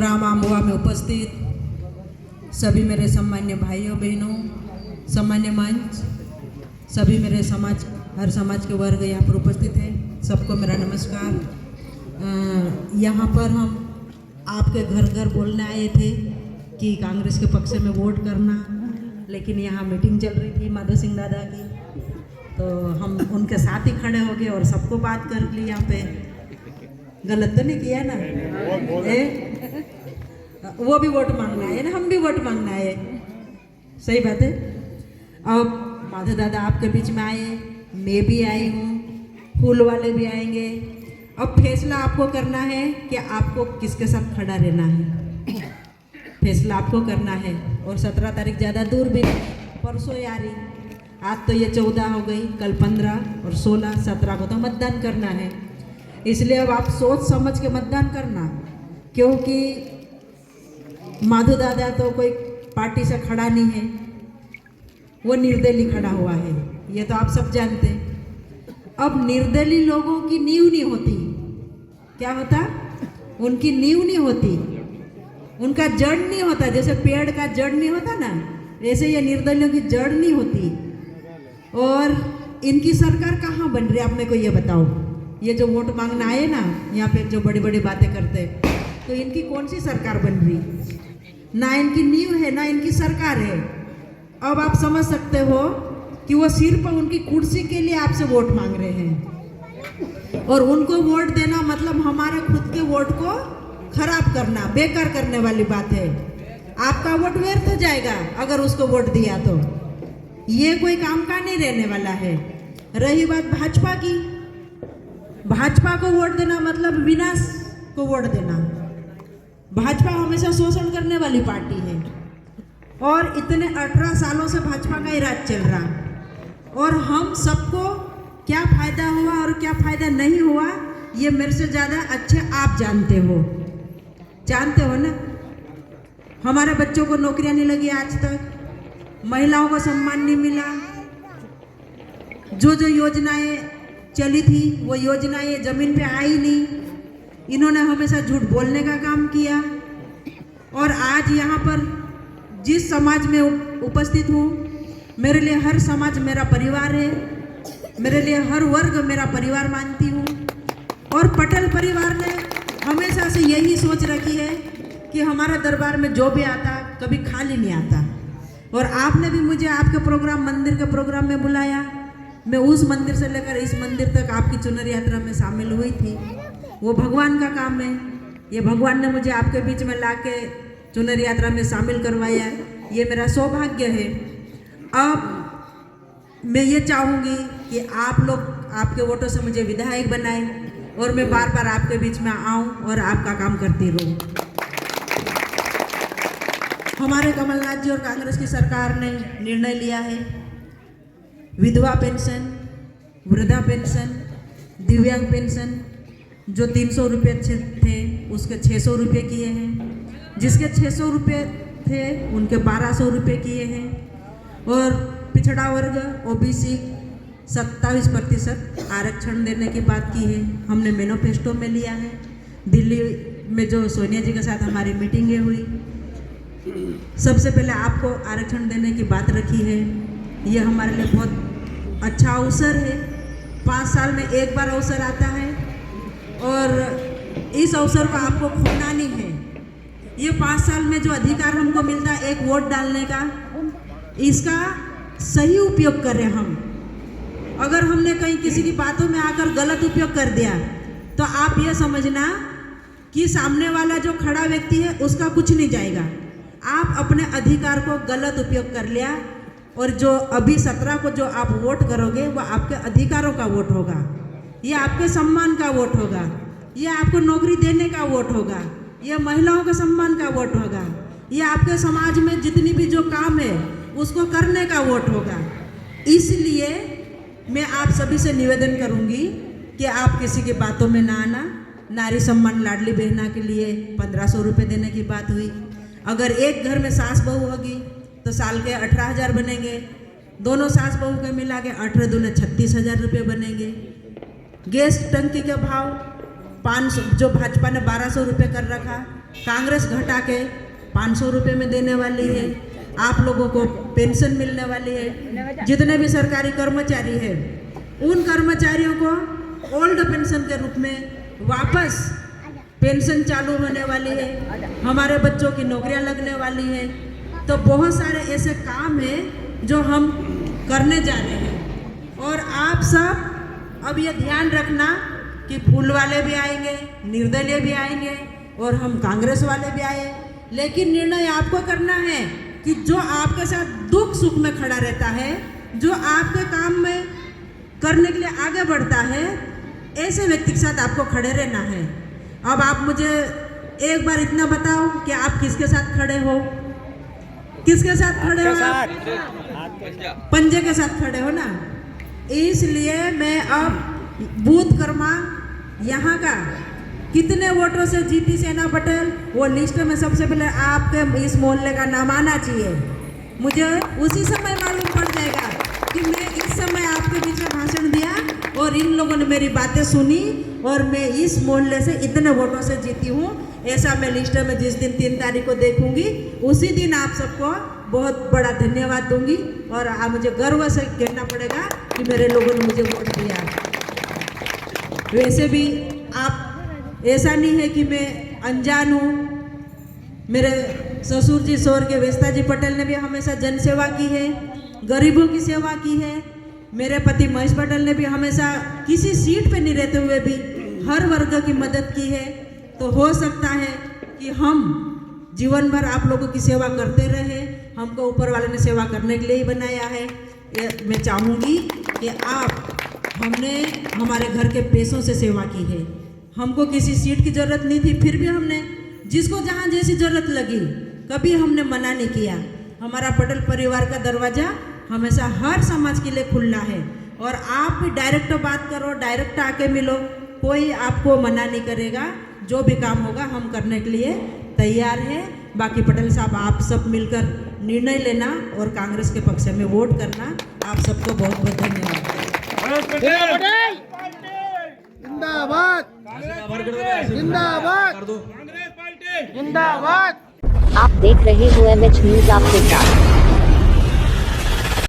ग्राम आमवा में उपस्थित सभी मेरे सम्मान्य भाइयों बहनों, सम्मान्य मंच, सभी मेरे समाज, हर समाज के वर्ग यहाँ पर उपस्थित हैं, सबको मेरा नमस्कार। यहाँ पर हम आपके घर घर बोलने आए थे कि कांग्रेस के पक्ष में वोट करना, लेकिन यहाँ मीटिंग चल रही थी माधो सिंह दादा की, तो हम उनके साथ ही खड़े हो गए और सबको बात कर ली। यहाँ पे गलत तो नहीं किया ना? वो भी वोट मांगना है ना, हम भी वोट मांगना है, सही बात है। अब माधो दादा आपके बीच में आए, मैं भी आई हूँ, फूल वाले भी आएंगे। अब फैसला आपको करना है कि आपको किसके साथ खड़ा रहना है, फैसला आपको करना है। और 17 तारीख ज़्यादा दूर भी नहीं, परसों यारी, आज तो ये 14 हो गई, कल 15 और 16, 17 को तो मतदान करना है। इसलिए अब आप सोच समझ के मतदान करना, क्योंकि माधो दादा तो कोई पार्टी से खड़ा नहीं है, वो निर्दलीय खड़ा हुआ है, ये तो आप सब जानते हैं। अब निर्दलीय लोगों की नींव नहीं होती, क्या होता? उनकी नींव नहीं होती, उनका जड़ नहीं होता। जैसे पेड़ का जड़ नहीं होता ना, ऐसे ये निर्दलियों की जड़ नहीं होती। और इनकी सरकार कहाँ बन रही है, आप मेरे को ये बताओ। ये जो वोट मांगना आए ना, यहाँ पे जो बड़ी बड़ी बातें करते, तो इनकी कौन सी सरकार बन रही? ना इनकी नींव है, ना इनकी सरकार है। अब आप समझ सकते हो कि वो सिर्फ उनकी कुर्सी के लिए आपसे वोट मांग रहे हैं, और उनको वोट देना मतलब हमारे खुद के वोट को खराब करना, बेकार करने वाली बात है। आपका वोट व्यर्थ हो जाएगा अगर उसको वोट दिया तो, ये कोई काम का नहीं रहने वाला है। रही बात भाजपा की, भाजपा को वोट देना मतलब विनाश को वोट देना। भाजपा हमेशा शोषण करने वाली पार्टी है, और इतने 18 सालों से भाजपा का ही राज चल रहा, और हम सबको क्या फायदा हुआ और क्या फायदा नहीं हुआ, ये मेरे से ज़्यादा अच्छे आप जानते हो ना। हमारे बच्चों को नौकरियां नहीं लगी आज तक, महिलाओं को सम्मान नहीं मिला, जो जो योजनाएं चली थी वो योजनाएं जमीन पे आई नहीं। इन्होंने हमेशा झूठ बोलने का काम किया। और आज यहाँ पर जिस समाज में उपस्थित हूँ, मेरे लिए हर समाज मेरा परिवार है, मेरे लिए हर वर्ग मेरा परिवार मानती हूँ। और पटेल परिवार ने हमेशा से यही सोच रखी है कि हमारे दरबार में जो भी आता कभी खाली नहीं आता। और आपने भी मुझे आपके प्रोग्राम, मंदिर के प्रोग्राम में बुलाया, मैं उस मंदिर से लेकर इस मंदिर तक आपकी चुनरी यात्रा में शामिल हुई थी। वो भगवान का काम है, ये भगवान ने मुझे आपके बीच में लाके चुनरी यात्रा में शामिल करवाया, ये मेरा सौभाग्य है। अब मैं ये चाहूँगी कि आप लोग आपके वोटों से मुझे विधायक बनाएं, और मैं बार बार आपके बीच में आऊँ और आपका काम करती रहूँ। हमारे कमलनाथ जी और कांग्रेस की सरकार ने निर्णय लिया है, विधवा पेंशन, वृद्धा पेंशन, दिव्यांग पेंशन जो 300 रुपये थे उसके 600 रुपये किए हैं, जिसके 600 रुपये थे उनके 1200 रुपये किए हैं। और पिछड़ा वर्ग OBC 27% आरक्षण देने की बात की है, हमने मैनिफेस्टो में लिया है। दिल्ली में जो सोनिया जी के साथ हमारी मीटिंगें हुई, सबसे पहले आपको आरक्षण देने की बात रखी है। ये हमारे लिए बहुत अच्छा अवसर है, 5 साल में एक बार अवसर आता है, और इस अवसर को आपको खोना नहीं है। ये 5 साल में जो अधिकार हमको मिलता है एक वोट डालने का, इसका सही उपयोग करें हम। अगर हमने कहीं किसी की बातों में आकर गलत उपयोग कर दिया, तो आप ये समझना कि सामने वाला जो खड़ा व्यक्ति है उसका कुछ नहीं जाएगा। आप अपने अधिकार को गलत उपयोग कर लिया, और जो अभी 17 को जो आप वोट करोगे वो आपके अधिकारों का वोट होगा, ये आपके सम्मान का वोट होगा, ये आपको नौकरी देने का वोट होगा, ये महिलाओं के सम्मान का वोट होगा, ये आपके समाज में जितनी भी जो काम है उसको करने का वोट होगा। इसलिए मैं आप सभी से निवेदन करूंगी कि आप किसी की बातों में ना आना। नारी सम्मान लाडली बहना के लिए 1500 रुपये देने की बात हुई। अगर एक घर में सास बहू होगी तो साल के 18,000 बनेंगे, दोनों सास बहू के मिला के 18 दूने 36,000 रुपये बनेंगे। गैस टंकी का भाव 500 जो भाजपा ने 1200 रुपये कर रखा, कांग्रेस घटा के 500 रुपये में देने वाली है। आप लोगों को पेंशन मिलने वाली है। जितने भी सरकारी कर्मचारी हैं उन कर्मचारियों को ओल्ड पेंशन के रूप में वापस पेंशन चालू होने वाली है। हमारे बच्चों की नौकरियां लगने वाली है। तो बहुत सारे ऐसे काम हैं जो हम करने जा रहे हैं। और आप सब अब ये ध्यान रखना कि फूल वाले भी आएंगे, निर्दलीय भी आएंगे और हम कांग्रेस वाले भी आए, लेकिन निर्णय आपको करना है कि जो आपके साथ दुख सुख में खड़ा रहता है, जो आपके काम में करने के लिए आगे बढ़ता है, ऐसे व्यक्ति के साथ आपको खड़े रहना है। अब आप मुझे एक बार इतना बताओ कि आप किसके साथ खड़े हो? किसके साथ खड़े हो? पंजे के साथ खड़े हो ना। इसलिए मैं अब बूथ क्रमांक यहाँ का कितने वोटों से जीती सेना पटेल, वो लिस्ट में सबसे पहले आपके इस मोहल्ले का नाम आना चाहिए। मुझे उसी समय मालूम पड़ जाएगा कि मैं इस समय आपके बीच में भाषण दिया और इन लोगों ने मेरी बातें सुनी और मैं इस मोहल्ले से इतने वोटों से जीती हूँ। ऐसा मैं लिस्ट में जिस दिन 3 तारीख को देखूंगी उसी दिन आप सबको बहुत बड़ा धन्यवाद दूंगी और मुझे गर्व से कहना पड़ेगा कि मेरे लोगों ने मुझे वोट दिया। वैसे भी आप, ऐसा नहीं है कि मैं अनजान हूँ। मेरे ससुर जी स्वर्गीय वेस्ता जी पटेल ने भी हमेशा जन सेवा की है, गरीबों की सेवा की है। मेरे पति महेश पटेल ने भी हमेशा किसी सीट पे नहीं रहते हुए भी हर वर्ग की मदद की है। तो हो सकता है कि हम जीवन भर आप लोगों की सेवा करते रहे। हमको ऊपर वाले ने सेवा करने के लिए ही बनाया है। मैं चाहूँगी कि हमने हमारे घर के पैसों से सेवा की है। हमको किसी सीट की ज़रूरत नहीं थी, फिर भी हमने जिसको जहाँ जैसी ज़रूरत लगी कभी हमने मना नहीं किया। हमारा पटेल परिवार का दरवाज़ा हमेशा हर समाज के लिए खुला है और आप भी डायरेक्ट बात करो, डायरेक्ट आके मिलो, कोई आपको मना नहीं करेगा। जो भी काम होगा हम करने के लिए तैयार है। बाकी पटेल साहब आप सब मिलकर निर्णय लेना और कांग्रेस के पक्ष में वोट करना। आप सबको बहुत बहुत धन्यवाद। जिंदाबाद जिंदाबाद जिंदाबाद। आप देख रहे हो MH न्यूज आपके साथ।